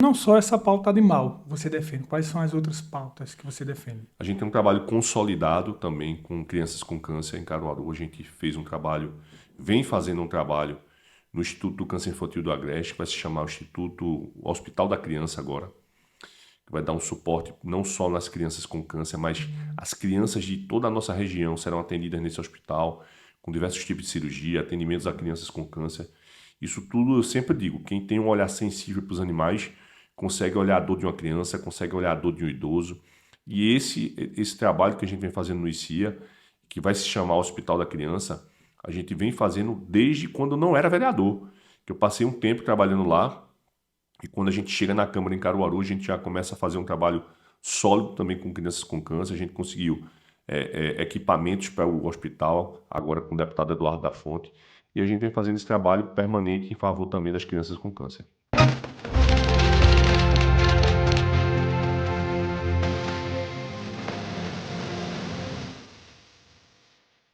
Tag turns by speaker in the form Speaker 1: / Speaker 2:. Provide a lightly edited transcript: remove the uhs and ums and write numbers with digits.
Speaker 1: Não só essa pauta animal você defende, quais são as outras pautas que você defende?
Speaker 2: A gente tem um trabalho consolidado também com crianças com câncer em Caruaru. A gente fez um trabalho, vem fazendo um trabalho no Instituto do Câncer Infantil do Agreste, que vai se chamar o Instituto Hospital da Criança agora, que vai dar um suporte não só nas crianças com câncer, mas as crianças de toda a nossa região serão atendidas nesse hospital, com diversos tipos de cirurgia, atendimentos a crianças com câncer. Isso tudo eu sempre digo, quem tem um olhar sensível para os animais consegue olhar a dor de uma criança, consegue olhar a dor de um idoso. E esse trabalho que a gente vem fazendo no ICIA, que vai se chamar Hospital da Criança, a gente vem fazendo desde quando eu não era vereador, que eu passei um tempo trabalhando lá, e quando a gente chega na Câmara em Caruaru, a gente já começa a fazer um trabalho sólido também com crianças com câncer. A gente conseguiu equipamentos para o hospital, agora com o deputado Eduardo da Fonte, e a gente vem fazendo esse trabalho permanente em favor também das crianças com câncer.